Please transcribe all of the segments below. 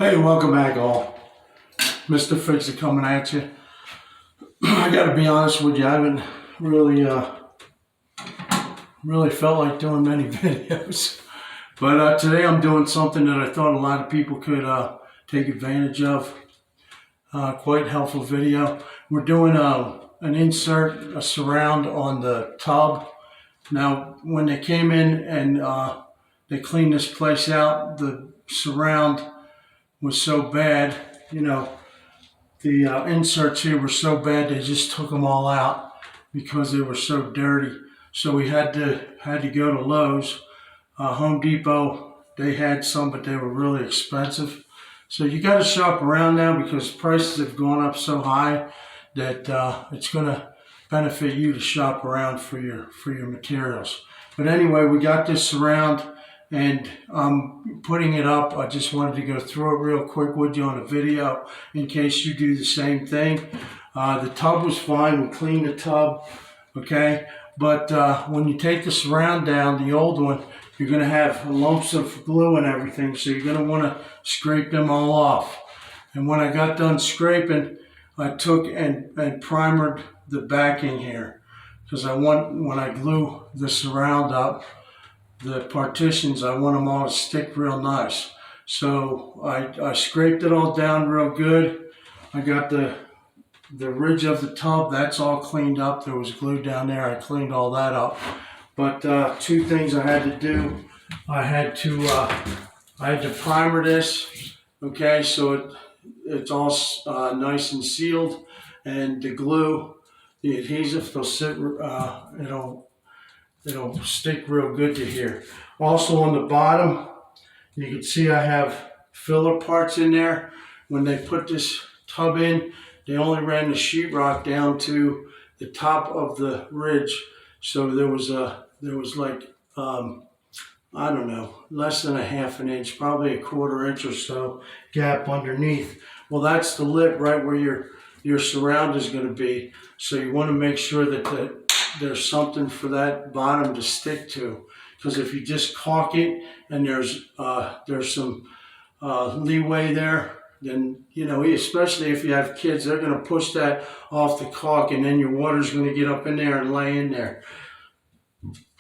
Hey, welcome back all. Mr. Fixer coming at you. I gotta be honest with you, I haven't really felt like doing many videos. But today I'm doing something that I thought a lot of people could take advantage of. Quite helpful video. We're doing an insert, a surround on the tub. Now, when they came in and they cleaned this place out, the surround was so bad, the inserts here were so bad they just took them all out because they were so dirty. So we had to go to Lowe's. Home Depot, they had some, but they were really expensive. So you got to shop around now because prices have gone up so high that it's going to benefit you to shop around for your materials. But anyway, we got this surround and I'm putting it up. I just wanted to go through it real quick with you on a video in case you do the same thing. The tub was fine. We cleaned the tub, okay? But when you take the surround down, the old one, you're going to have lumps of glue and everything, so you're going to want to scrape them all off. And when I got done scraping, I took and primered the backing here because I want, when I glue the surround up, the partitions, I want them all to stick real nice. So I scraped it all down real good. I got the ridge of the tub, that's all cleaned up. There was glue down there. I cleaned all that up. But two things I had to do. I had to primer this, okay, so it's all nice and sealed, and the glue, the adhesive, it'll stick real good to here. Also on the bottom, you can see I have filler parts in there. When they put this tub in, they only ran the sheetrock down to the top of the ridge. So there was like, I don't know, less than a half an inch, probably a quarter inch or so gap underneath. Well, that's the lip right where your surround is going to be. So you want to make sure that there's something for that bottom to stick to. Because if you just caulk it and there's some leeway there, then, especially if you have kids, they're going to push that off the caulk and then your water's going to get up in there and lay in there.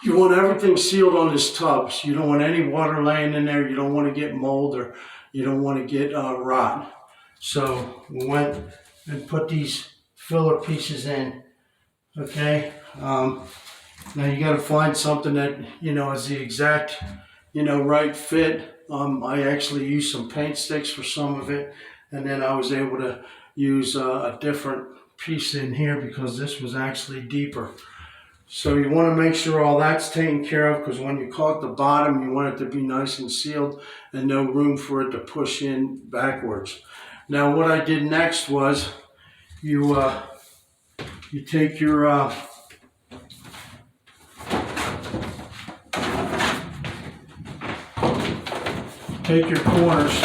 You want everything sealed on this tub. So you don't want any water laying in there. You don't want to get mold or you don't want to get rot. So we went and put these filler pieces in, okay? Now you got to find something that, is the exact, right fit. I actually used some paint sticks for some of it, and then I was able to use a different piece in here because this was actually deeper. So you want to make sure all that's taken care of because when you caulk the bottom, you want it to be nice and sealed and no room for it to push in backwards. Now what I did next was you take your corners.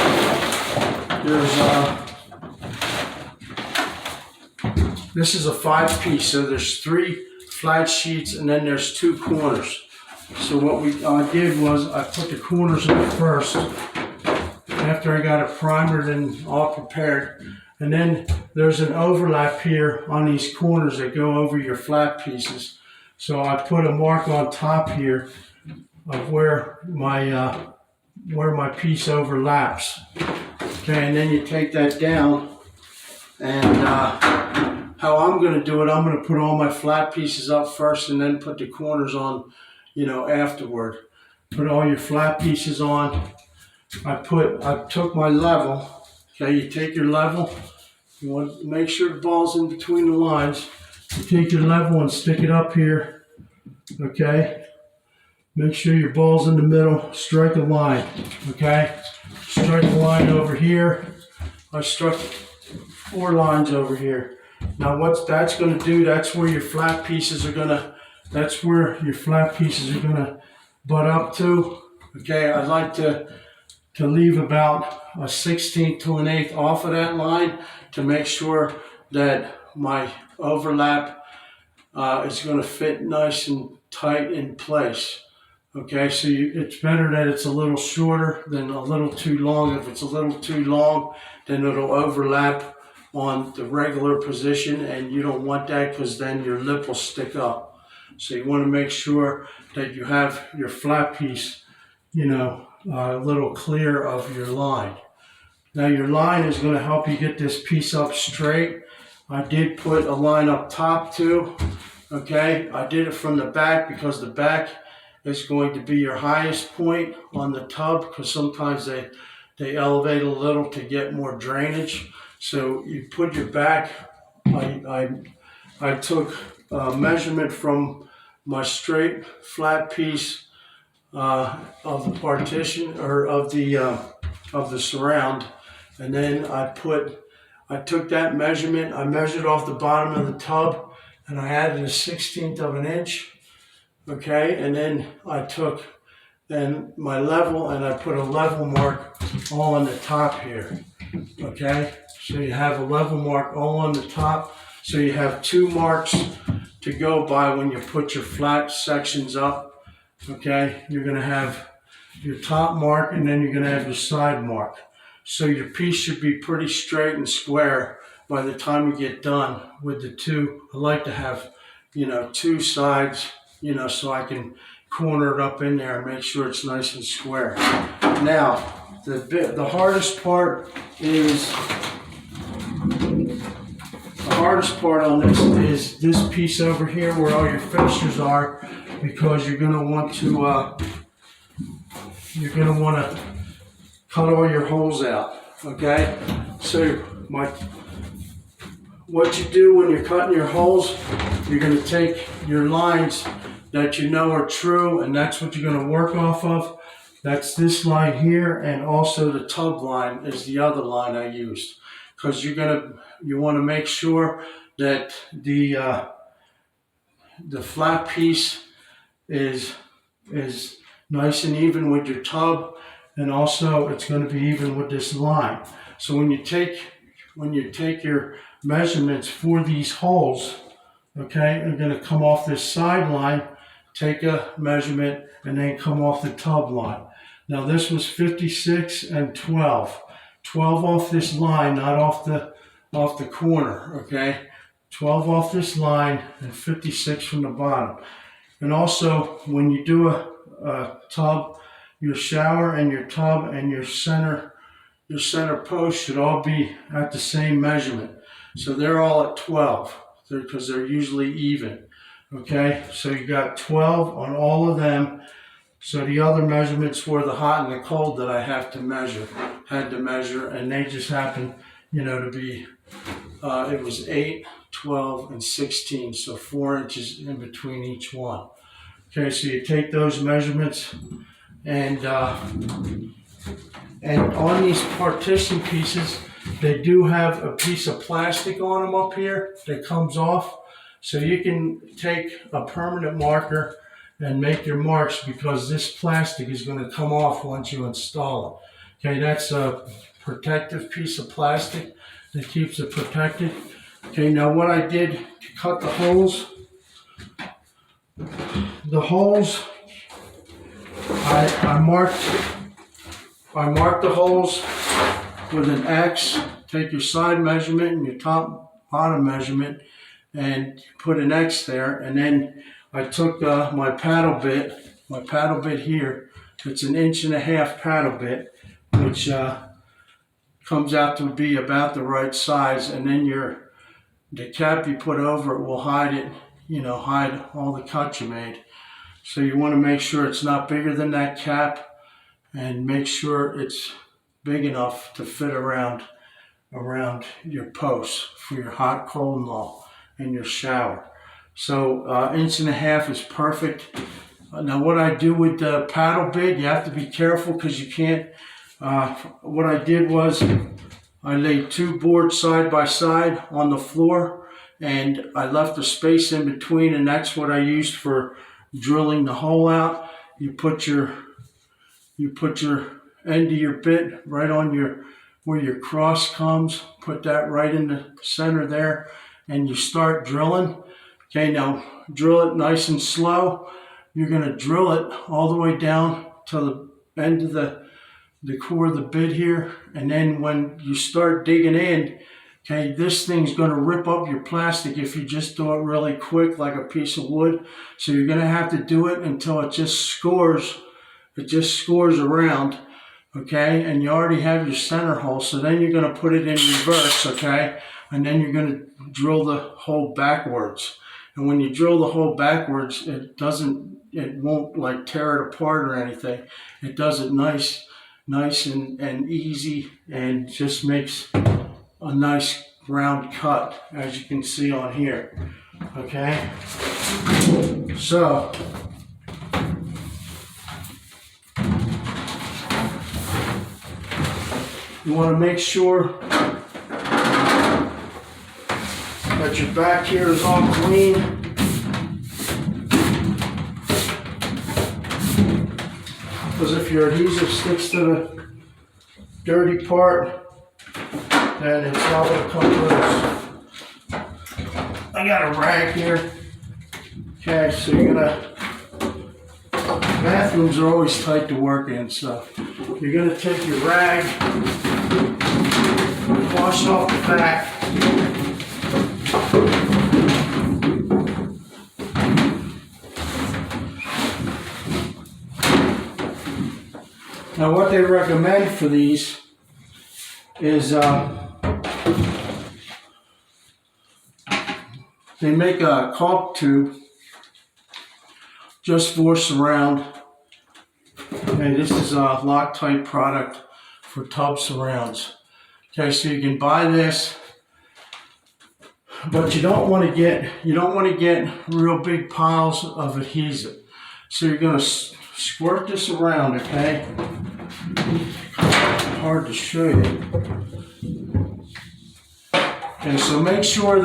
This is a 5-piece, so there's 3 flat sheets and then there's 2 corners. So what I did was I put the corners in first after I got it primered and all prepared. And then there's an overlap here on these corners that go over your flat pieces. So I put a mark on top here of where my piece overlaps. Okay, and then you take that down, and how I'm going to do it, I'm going to put all my flat pieces up first and then put the corners on, afterward. Put all your flat pieces on. I took my level. Okay, you take your level. You want to make sure the ball's in between the lines. You take your level and stick it up here. Okay. Make sure your ball's in the middle. Strike a line. Okay. Strike a line over here. I struck 4 lines over here. Now what that's going to do, that's where your flat pieces are going to, butt up to. Okay, I like to leave about a 1/16 to 1/8 off of that line to make sure that my overlap is going to fit nice and tight in place. Okay, so it's better that it's a little shorter than a little too long. If it's a little too long, then it'll overlap on the regular position, and you don't want that because then your lip will stick up. So you want to make sure that you have your flat piece, a little clear of your line. Now your line is going to help you get this piece up straight. I did put a line up top too. Okay, I did it from the back because the back is going to be your highest point on the tub, because sometimes they elevate a little to get more drainage. So you put your back. I took a measurement from my straight flat piece of the partition, or of the surround, and then I took that measurement. I measured off the bottom of the tub, and I added a 1/16 of an inch. Okay, and then I took my level, and I put a level mark all on the top here. Okay, so you have a level mark all on the top. So you have two marks to go by when you put your flat sections up. Okay, you're going to have your top mark, and then you're going to have your side mark. So your piece should be pretty straight and square by the time you get done with the two. I like to have, two sides, so I can corner it up in there and make sure it's nice and square. Now, the hardest part on this is this piece over here where all your fixtures are, because you're going to want to cut all your holes out. Okay, so what you do when you're cutting your holes, you're going to take your lines that you know are true, and that's what you're going to work off of. That's this line here, and also the tub line is the other line I used, because you want to make sure that the flat piece is nice and even with your tub, and also it's going to be even with this line. So when you take your measurements for these holes, okay, you're going to come off this side line, take a measurement, and then come off the tub line. Now this was 56 and 12. 12 off this line, not off the corner, okay? 12 off this line and 56 from the bottom. And also, when you do a tub, your shower and your tub and your center post should all be at the same measurement. So they're all at 12 because they're usually even. Okay, so you got 12 on all of them. So the other measurements were the hot and the cold that I had to measure, and they just happened, to be, it was 8, 12, and 16, so 4 inches in between each one. Okay, so you take those measurements, and on these partition pieces, they do have a piece of plastic on them up here that comes off, so you can take a permanent marker and make your marks, because this plastic is going to come off once you install it. Okay, that's a protective piece of plastic that keeps it protected. Okay, now what I did to cut the holes, I marked the holes with an X. Take your side measurement and your bottom measurement and put an X there, and then I took my paddle bit here. It's an 1.5 inch paddle bit, which comes out to be about the right size, and then the cap you put over it will hide it, hide all the cuts you made. So you want to make sure it's not bigger than that cap, and make sure it's big enough to fit around your posts for your hot, cold, and all, and your shower. So 1.5 inches is perfect. Now what I do with the paddle bit, you have to be careful because you can't, what I did was I laid 2 boards side by side on the floor, and I left a space in between, and that's what I used for drilling the hole out. You put your end of your bit right on where your cross comes, put that right in the center there, and you start drilling. Okay, now drill it nice and slow. you're going to drill it all the way down to the end of the core of the bit here. And then when you start digging in, okay, this thing's going to rip up your plastic if you just do it really quick like a piece of wood. So you're going to have to do it until it just scores. It just scores around, okay? And you already have your center hole. So then you're going to put it in reverse, okay? And then you're going to drill the hole backwards. And when you drill the hole backwards, it won't like tear it apart or anything. It does it nice and easy, and just makes a nice round cut, as you can see on here. Okay, so you want to make sure that your back here is all clean. Because if your adhesive sticks to the dirty part, then it's all going to come loose. I got a rag here. Okay, so you're gonna, bathrooms are always tight to work in, so you're gonna take your rag, wash off the back. Now what they recommend for these is they make a caulk tube just for surround. And this is a Loctite product for tub surrounds. Okay, so you can buy this, but you don't want to get real big piles of adhesive. So you're going to squirt this around, okay? Hard to show you. Okay, so make sure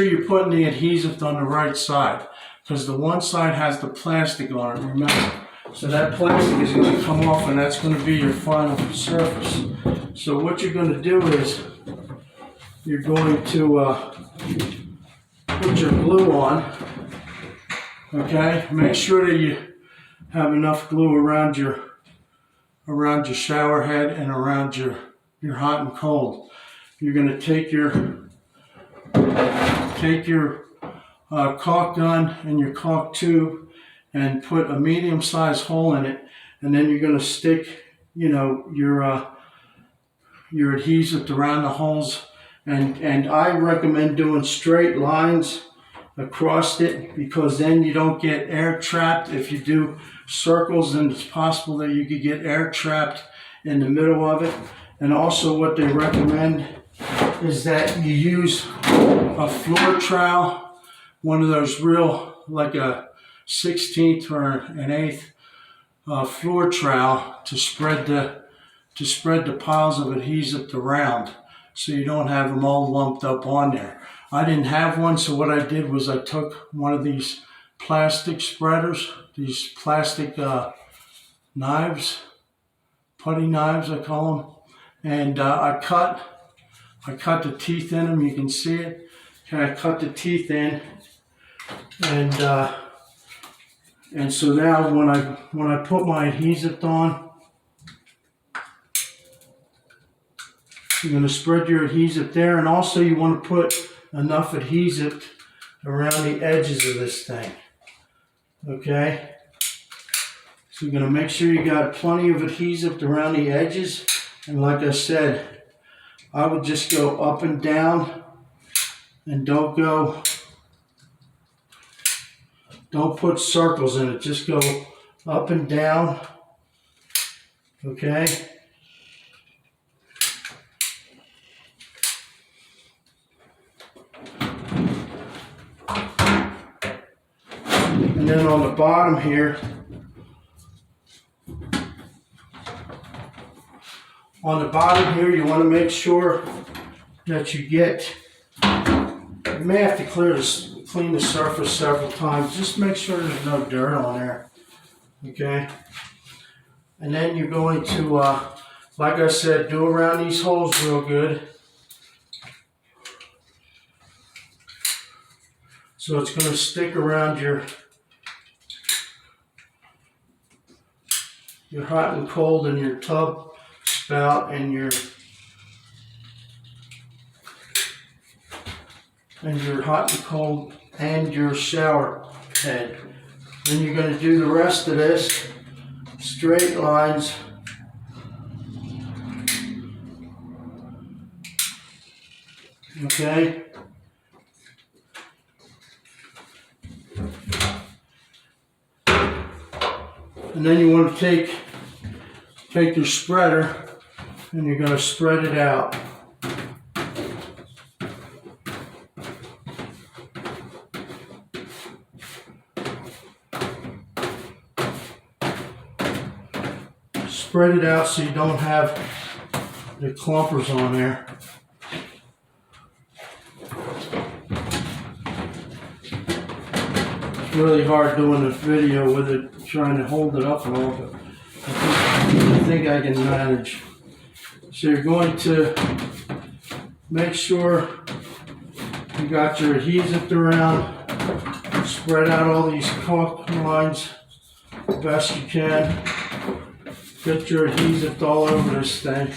you're putting the adhesive on the right side, because the one side has the plastic on it, remember. So that plastic is going to come off, and that's going to be your final surface. So what you're going to do is you're going to put your glue on. Okay, make sure that you have enough glue around your shower head and around your hot and cold. You're going to take your caulk gun and your caulk tube and put a medium-sized hole in it, and then you're going to stick, your adhesive around the holes, and I recommend doing straight lines across it, because then you don't get air trapped. If you do circles, then it's possible that you could get air trapped in the middle of it. And also what they recommend is that you use a floor trowel, one of those real, like a 16th or an 8th floor trowel, to spread the piles of adhesive around, so you don't have them all lumped up on there. I didn't have one, so what I did was I took one of these plastic spreaders, these plastic knives, putty knives I call them, and I cut the teeth in them. You can see it. Okay, I cut the teeth in, and so now when I put my adhesive on, you're going to spread your adhesive there, and also you want to put enough adhesive around the edges of this thing. Okay, so you're going to make sure you got plenty of adhesive around the edges, and like I said, I would just go up and down, and don't put circles in it, just go up and down. Okay, and then on the bottom here, you want to make sure that you may have to clean the surface several times. Just make sure there's no dirt on there. Okay, and then you're going to, like I said, do around these holes real good. So it's going to stick around your hot and cold and your tub spout and your hot and cold and your shower head. Then you're going to do the rest of this straight lines. Okay. And then you want to take your spreader and you're going to spread it out. Spread it out so you don't have the clumpers on there. It's really hard doing this video with it, trying to hold it up and all, but I think I can manage. So you're going to make sure you got your adhesive around, spread out all these caulk lines the best you can. Get your adhesive all over this thing.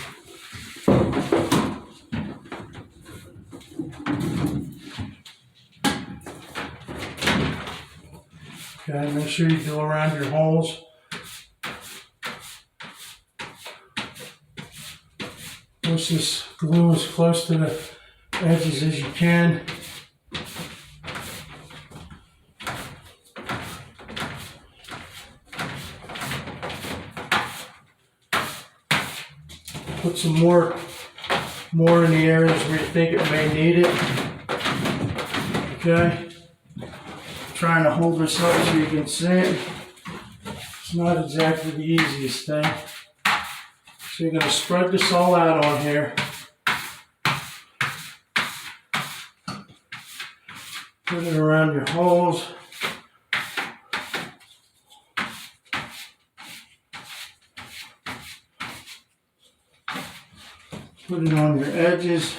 Okay, make sure you go around your holes. Push this glue as close to the edges as you can. Put some more in the areas where you think it may need it. Okay. Trying to hold this up so you can see it. It's not exactly the easiest thing. So you're going to spread this all out on here. Put it around your holes. Put it on your edges.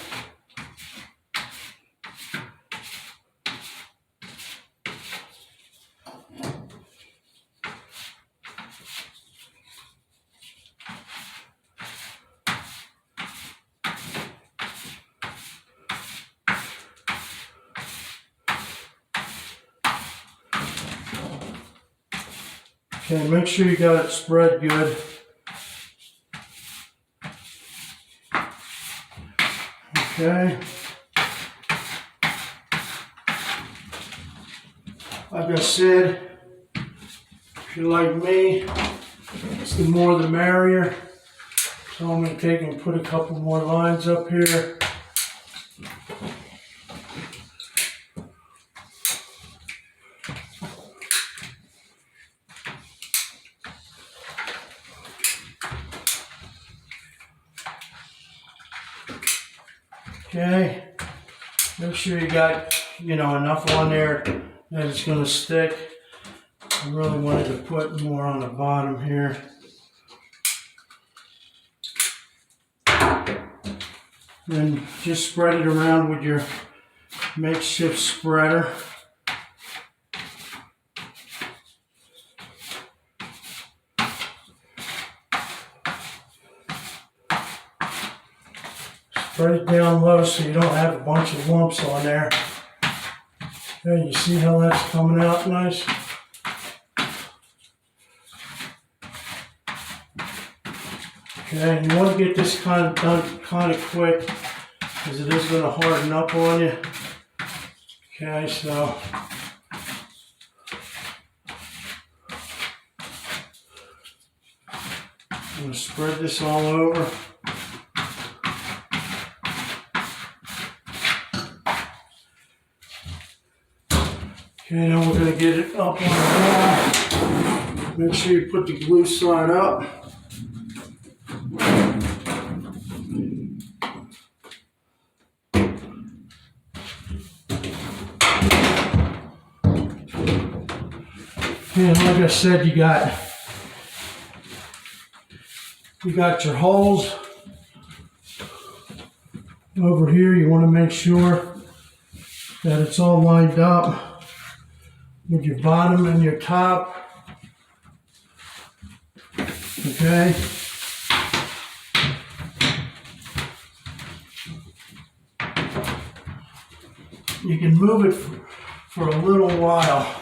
Okay, make sure you got it spread good. Okay. Like I said, if you're like me, it's the more the merrier. So I'm going to take and put a couple more lines up here. Okay, make sure you got, enough on there that it's going to stick. I really wanted to put more on the bottom here. Then just spread it around with your makeshift spreader. Spread it down low so you don't have a bunch of lumps on there. Okay, you see how that's coming out nice? Okay, and you want to get this done kind of quick because it is going to harden up on you. Okay, so I'm going to spread this all over. Okay, now we're going to get it up on the wall. Make sure you put the glue side up. And like I said, you got your holes over here. You want to make sure that it's all lined up. with your bottom and your top. Okay. You can move it for a little while,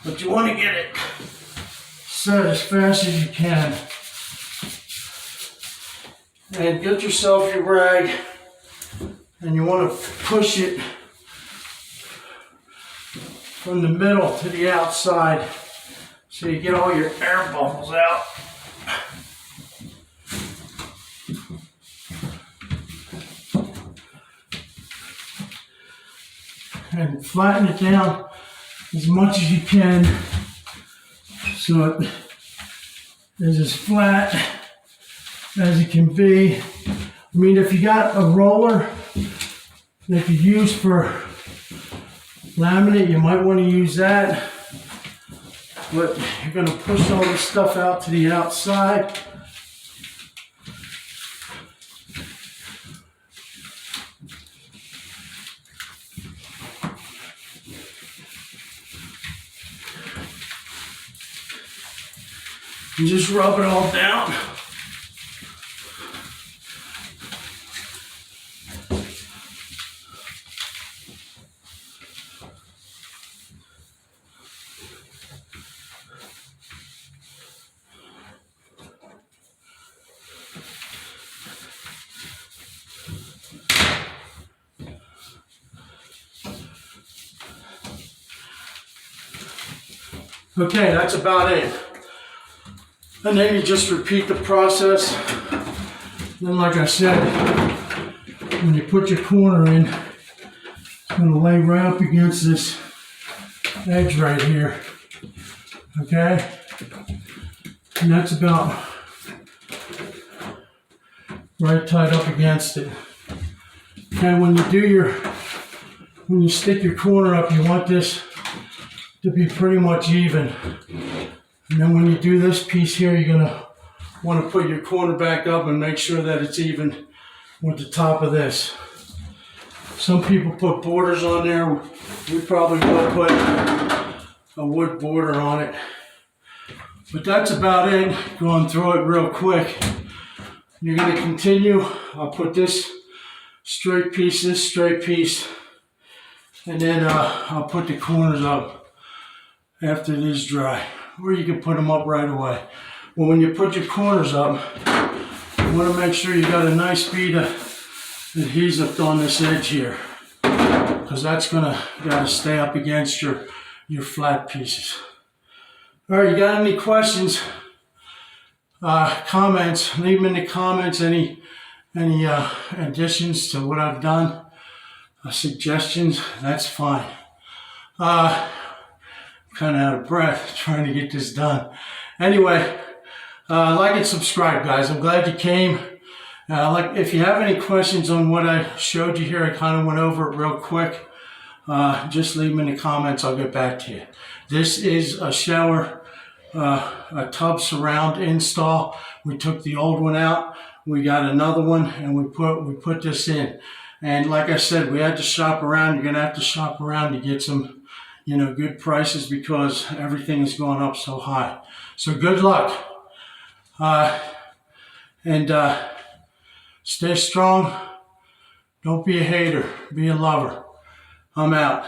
but you want to get it set as fast as you can. And get yourself your rag, and you want to push it from the middle to the outside so you get all your air bubbles out. And flatten it down as much as you can so it is as flat as it can be. I mean, if you got a roller that you use for laminate, you might want to use that. But you're going to push all this stuff out to the outside. And just rub it all down. Okay, that's about it. And then you just repeat the process. Then, like I said, when you put your corner in, it's going to lay right up against this edge right here. Okay? And that's about right tight up against it. Okay, when you stick your corner up, you want this to be pretty much even. And then when you do this piece here, you're going to want to put your corner back up and make sure that it's even with the top of this. Some people put borders on there. We probably will put a wood border on it. But that's about it. Going through it real quick. You're going to continue. I'll put this straight piece, and then I'll put the corners up after it is dry. Or you can put them up right away. Well, when you put your corners up, you want to make sure you got a nice bead of adhesive on this edge here, because that's got to stay up against your flat pieces. All right, you got any questions, comments? Leave them in the comments. Any additions to what I've done, suggestions? That's fine. Kind of out of breath trying to get this done. Anyway, like and subscribe, guys. I'm glad you came. If you have any questions on what I showed you here, I kind of went over it real quick. Just leave them in the comments. I'll get back to you. This is a shower, a tub surround install. We took the old one out. We got another one, and we put this in. And like I said, we had to shop around. You're gonna have to shop around to get some, good prices, because everything is going up so high. So good luck. And stay strong. Don't be a hater. Be a lover. I'm out.